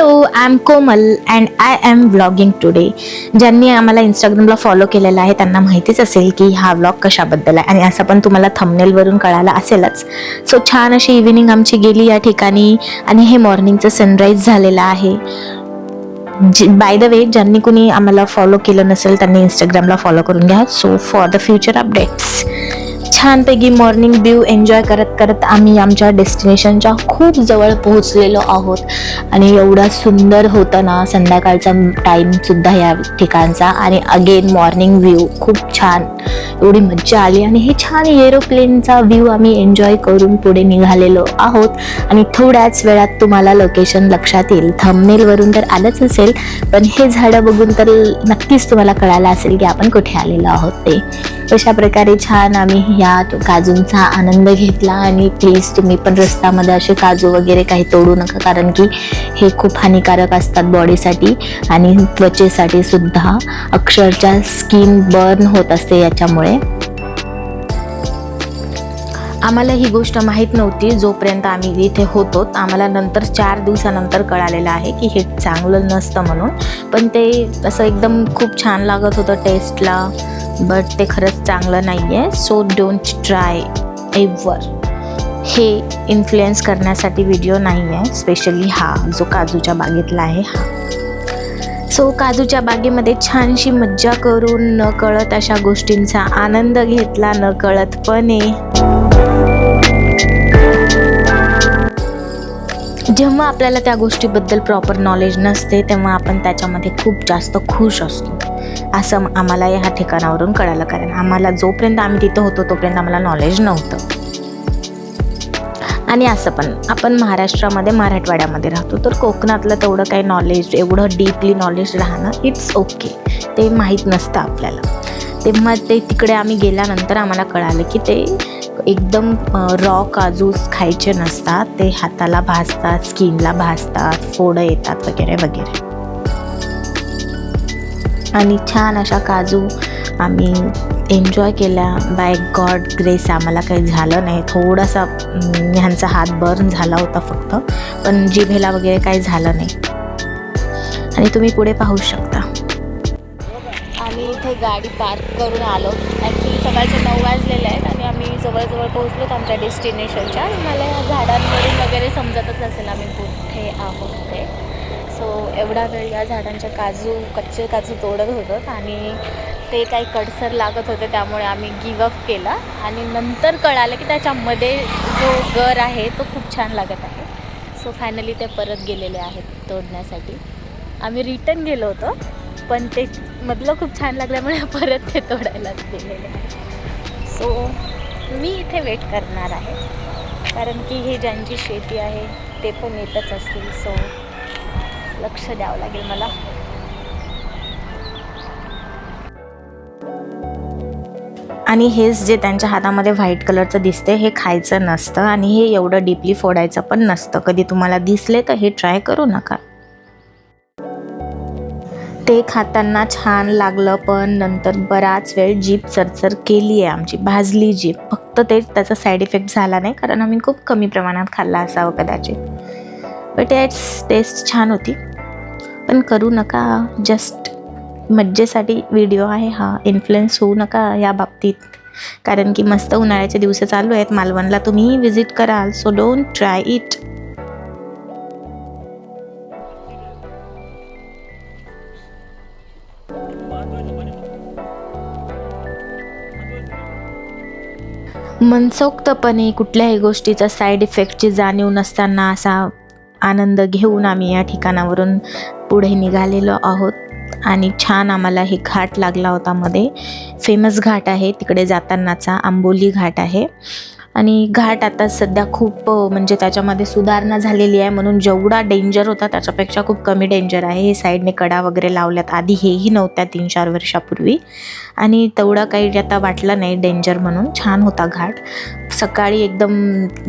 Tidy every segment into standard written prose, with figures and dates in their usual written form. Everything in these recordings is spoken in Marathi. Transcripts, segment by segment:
Hello, I am Komal and I am vlogging today. ज्यांनी आम्हाला इंस्टाग्रामला फॉलो केलेलं आहे त्यांना माहितीच असेल की हा व्लॉग कशाबद्दल आहे, आणि असं पण तुम्हाला थंबनेलवरून कळालं असेलच. सो छान अशी इव्हिनिंग आमची गेली या ठिकाणी, आणि हे मॉर्निंगचं सनराईज झालेलं आहे. बाय द वे, ज्यांनी कुणी आम्हाला फॉलो केलं नसेल त्यांनी इंस्टाग्रामला फॉलो करून घ्या. So for the future updates. छानपैकी मॉर्निंग व्यू एन्जॉय करत करत आम्ही आमच्या डेस्टिनेशनच्या खूप जवळ पोहोचलेलो आहोत. आणि एवढा सुंदर होता ना संध्याकाळचा टाइम सुद्धा या ठिकाणचा, आणि अगेन मॉर्निंग व्ह्यू खूप छान, एवढी मज्जा आली. आणि हे छान एरोप्लेनचा व्ह्यू आम्ही एन्जॉय करून पुढे निघालेलो आहोत. आणि थोड्याच वेळात तुम्हाला लोकेशन लक्षात येईल. थंबनेलवरून तर आलंच असेल, पण हे झाडं बघून तर नक्कीच तुम्हाला कळालं असेल की आपण कुठे आलेलो आहोत ते. अशा प्रकारे छान आम्ही या काजूंचा आनंद घेतला. आणि प्लीज तुम्ही पण रस्त्यामध्ये असे काजू वगैरे काही तोडू नका, कारण की हे खूप हानिकारक असतात बॉडीसाठी आणि त्वचेसाठी सुद्धा. अक्षरशः स्किन बर्न होत असते याच्यामुळे. आम्हाला ही गोष्ट माहीत नव्हती जोपर्यंत आम्ही इथे होतो. आम्हाला नंतर 4 दिवसानंतर कळालेलं आहे की हे चांगलं नसतं म्हणून. पण ते असं एकदम खूप छान लागत होतं टेस्टला, बट ते खरंच चांगलं नाही आहे. So don't try ever. हे इन्फ्लुएन्स करण्यासाठी व्हिडिओ नाही आहे, स्पेशली हा जो काजूच्या बागेतला आहे हा. सो काजूच्या बागेमध्ये छानशी मज्जा करून न कळत अशा गोष्टींचा आनंद घेतला न कळतपणे. जेव्हा आपल्याला त्या गोष्टीबद्दल प्रॉपर नॉलेज नसते तेव्हा आपण त्याच्यामध्ये खूप जास्त खुश असतो, असं आम्हाला या ठिकाणावरून कळालं. कारण आम्हाला जोपर्यंत आम्ही तिथं होतो तोपर्यंत आम्हाला नॉलेज नव्हतं. आणि असं पण आपण महाराष्ट्रामध्ये मराठवाड्यामध्ये राहतो, तर कोकणातलं तेवढं काही नॉलेज, एवढं डीपली नॉलेज राहणं इट्स ओके, ते माहीत नसतं आपल्याला. तेव्हा ते तिकडे आम्ही गेल्यानंतर आम्हाला कळालं की ते एकदम रॉ काजू खायचे नसतात. ते हाताला भाजतात, स्किनला भाजतात, फोडं येतात वगैरे वगैरे. आणि छान अशा काजू आम्ही एन्जॉय केल्या. बाय गॉड ग्रेस आम्हाला काही झालं नाही. थोडासा ह्यांचा हात बर्न झाला होता फक्त, पण जिभेला वगैरे काही झालं नाही. आणि तुम्ही पुढे पाहू शकता. आम्ही इथे गाडी पार्क करून आलो. ॲक्च्युली सकाळचे 9 वाजलेले आहेत आणि आम्ही जवळजवळ पोहोचलोत आमच्या डेस्टिनेशनच्या. मला या झाडांवरून वगैरे समजतच असेल आम्ही कुठे आहोत ते. सो एवढा वेळ या झाडांच्या कच्चे काजू तोडत होतो आणि ते काही कडसर लागत होते, त्यामुळे आम्ही गिवअप केला. आणि नंतर कळालं की त्याच्यामध्ये जो गर आहे तो खूप छान लागत आहे. सो फायनली ते परत गेलेले आहेत तोडण्यासाठी. आम्ही रिटर्न गेलो होतो, पण ते मधलं खूप छान लागल्यामुळे परत ते तोडायलाच गेलेले आहे. सो मी इथे वेट करणार आहे, कारण की हे ज्यांची शेती आहे ते पण येतच असतील. सो लक्ष द्यावं लागेल मला. आणि हेच जे त्यांच्या हातामध्ये व्हाईट कलरचं दिसते हे खायचं नसतं, आणि हे एवढं डीपली फोडायचं पण नसतं. कधी तुम्हाला दिसले तर हे ट्राय करू नका. ते खाताना छान लागलं, पण नंतर बराच वेळ जीभ चरचर केली आहे आमची, भाजली जीभ. फक्त त्याचा साईड इफेक्ट झाला नाही, कारण आम्ही खूप कमी प्रमाणात खाल्ला असावं कदाचित. बट याच टेस्ट छान होती. पण करू नका, जस्ट मज्जेसाठी व्हिडिओ आहे हा. इन्फ्लुएन्स होऊ नका या बाबतीत, कारण की मस्त उन्हाळ्याचे दिवस चालू आहेत. मालवणला तुम्ही विजिट कराल, सो डोंट ट्राय इट. मनसोक्तपणे कुठल्याही गोष्टीचा साईड इफेक्टची जाणीव नसताना असा आनंद घेऊन आम्ही या ठिकाणावरून पुढे निघालेलो आहोत. आणि छान आम्हाला हे घाट लागला होता मध्ये. फेमस घाट आहे तिकडे जातानाचा, आंबोली घाट आहे. आणि घाट आता सध्या खूप म्हणजे त्याच्यामध्ये सुधारणा झालेली आहे, म्हणून जेवढा डेंजर होता त्याच्यापेक्षा खूप कमी डेंजर आहे. हे साईडने कडा वगैरे लावल्यात, आधी हेही नव्हत्या 3-4 वर्षापूर्वी. आणि तेवढं काही आता वाटलं नाही डेंजर म्हणून. छान होता घाट. सकाळी एकदम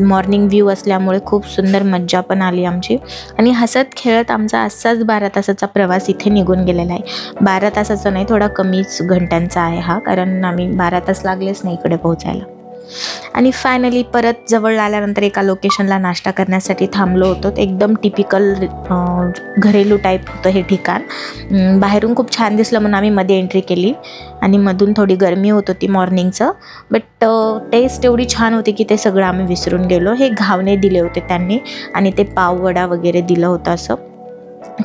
मॉर्निंग व्ह्यू असल्यामुळे खूप सुंदर मज्जा पण आली आमची. आणि हसत खेळत आमचा असाच 12 तासाचा प्रवास इथे निघून गेलेला आहे. 12 तासाचा नाही, थोडा कमीच घंट्यांचा आहे हा, कारण आम्ही 12 तास लागलेच नाही इकडे पोहोचायला. आणि फायनली परत जवळ आल्यानंतर एका लोकेशनला नाश्ता करण्यासाठी थांबलो होतो. ते एकदम टिपिकल घरेलू टाईप होतं हे ठिकाण. बाहेरून खूप छान दिसलं म्हणून आम्ही मध्ये एंट्री केली आणि मधून थोडी गरमी होत होती मॉर्निंगचं, बट टेस्ट एवढी छान होती की ते सगळं आम्ही विसरून गेलो. हे घावणे दिले होते त्यांनी आणि ते पाववडा वगैरे दिलं होतं. असं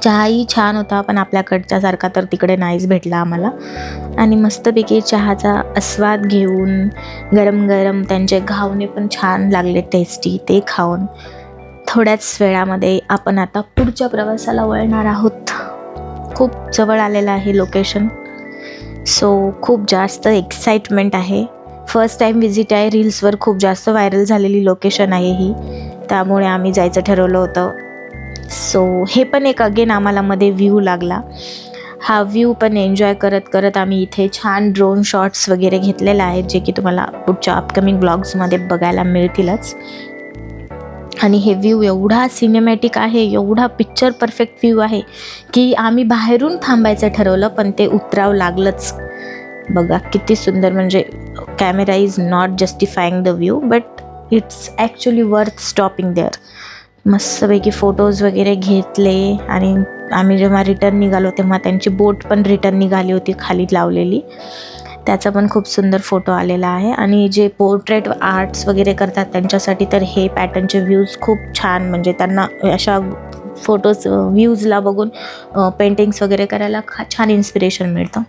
चहाही छान होता, पण आपल्याकडच्या सारखा तर तिकडे नाहीच भेटला आम्हाला. आणि मस्तपैकी चहाचा आस्वाद घेऊन गरम गरम त्यांचे घावणे पण छान लागले, टेस्टी. ते खाऊन थोड्याच वेळामध्ये आपण आता पुढच्या प्रवासाला वळणार आहोत. खूप जवळ आलेलं आहे लोकेशन, सो खूप जास्त एक्साइटमेंट आहे. फर्स्ट टाईम विजिट आहे. रील्सवर खूप जास्त व्हायरल झालेली लोकेशन आहे ही, त्यामुळे आम्ही जायचं ठरवलं होतं. सो हे पण एक अगेन आम्हाला मध्ये व्ह्यू लागला. हा व्ह्यू पण एन्जॉय करत करत आम्ही इथे छान ड्रोन शॉट्स वगैरे घेतलेले आहेत, जे की तुम्हाला पुढच्या अपकमिंग ब्लॉग्समध्ये बघायला मिळतीलच. आणि हे व्ह्यू एवढा सिनेमॅटिक आहे, एवढा पिक्चर परफेक्ट व्ह्यू आहे की आम्ही बाहेरून थांबायचं ठरवलं, पण ते उतरावं लागलंच. बघा किती सुंदर, म्हणजे camera is not justifying the view, but it's actually worth stopping there. मस्तपैकी फोटोज वगैरे घेतले आणि आम्ही जेव्हा रिटर्न निघालो तेव्हा त्यांची बोट पण रिटर्न निघाली होती खाली लावलेली, त्याचा पण खूप सुंदर फोटो आलेला आहे. आणि जे पोर्ट्रेट आर्ट्स वगैरे करतात त्यांच्यासाठी तर हे पॅटर्नचे व्ह्यूज खूप छान, म्हणजे त्यांना अशा फोटोज व्ह्यूजला बघून पेंटिंग्स वगैरे करायला छान इन्स्पिरेशन मिळतं.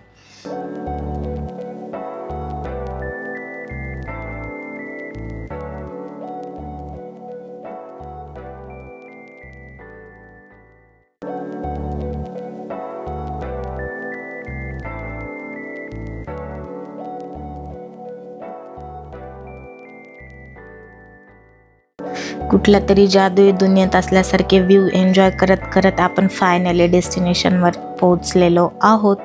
कुठल्या तरी जादुई दुनियेत असल्यासारखे व्ह्यू एन्जॉय करत करत आपण फायनली डेस्टिनेशनवर पोहोचलेलो आहोत.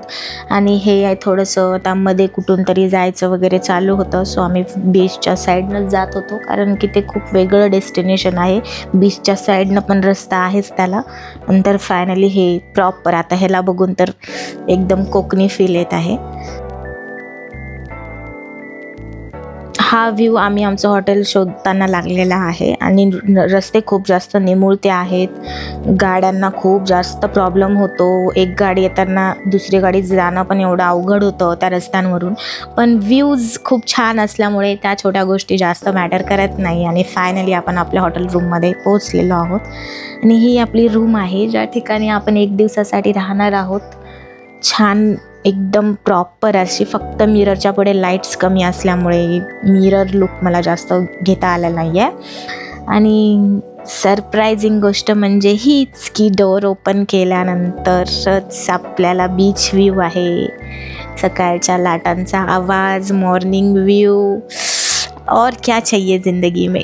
आणि हे आहे थोडंसं त्यामध्ये कुठून तरी जायचं वगैरे चालू होतं. सो आम्ही बीचच्या साईडनं जात होतो, कारण की ते खूप वेगळं डेस्टिनेशन आहे. बीचच्या साईडनं पण रस्ता आहेच त्याला. नंतर फायनली हे प्रॉपर, आता ह्याला बघून तर एकदम कोकणी फील येत आहे. हा व्ह्यू आम्ही आमचं हॉटेल शोधताना लागलेला आहे. आणि रस्ते खूप जास्त निमुळते आहेत, गाड्यांना खूप जास्त प्रॉब्लेम होतो. एक गाडी येताना दुसरी गाडी जाणं पण एवढं अवघड होतं त्या रस्त्यांवरून. पण व्ह्यूज खूप छान असल्यामुळे त्या छोट्या गोष्टी जास्त मॅटर करत नाही. आणि फायनली आपण आपल्या हॉटेल रूममध्ये पोहोचलेलो आहोत. आणि ही आपली रूम आहे, ज्या ठिकाणी आपण 1 दिवसासाठी राहणार आहोत. छान एकदम प्रॉपर अशी, फक्त मिररच्या पुढे लाईट्स कमी असल्यामुळे मिरर लुक मला जास्त घेता आला नाही आहे. आणि सरप्रायझिंग गोष्ट म्हणजे हीच की डोअर ओपन केल्यानंतरच आपल्याला बीच व्ह्यू आहे, सकाळच्या लाटांचा आवाज, मॉर्निंग व्ह्यू, और क्या चाहिए ज़िंदगी में.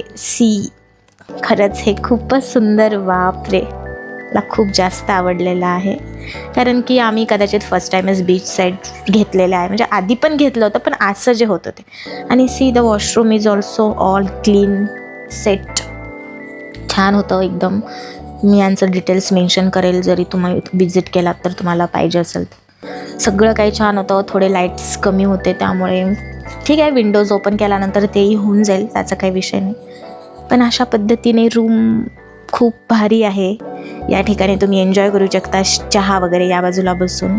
खरंच हे खूपच सुंदर, बापरे, मला खूप जास्त आवडलेलं आहे. कारण की आम्ही कदाचित फर्स्ट टाईमच बीच साईड घेतलेलं आहे, म्हणजे आधी पण घेतलं होतं, पण असं जे होतं ते. आणि the washroom is also all clean set, छान होतं एकदम. मी यांचं डिटेल्स मेन्शन करेल जरी तुम्ही विजिट केलात तर, तुम्हाला पाहिजे असेल तर. सगळं काही छान होतं. थोडे लाईट्स कमी होते त्यामुळे ठीक आहे, विंडोज ओपन केल्यानंतर तेही होऊन जाईल, त्याचा काही विषय नाही. पण अशा पद्धतीने रूम खूप भारी आहे. या ठिकाणी तुम्ही एन्जॉय करू शकता, चहा वगैरे या बाजूला बसून.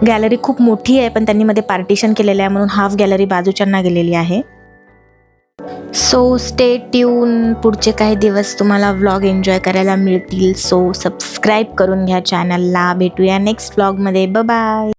गॅलरी खूप मोठी आहे, पण त्यांनी मध्ये पार्टिशन केलेलं आहे म्हणून हाफ गॅलरी बाजूच्यांना गेलेली आहे. सो स्टे ट्यून, पुढचे काही दिवस तुम्हाला व्लॉग एन्जॉय करायला मिळतील. सो सबस्क्राईब करून घ्या चॅनलला. भेटूया नेक्स्ट व्लॉगमध्ये. बाय.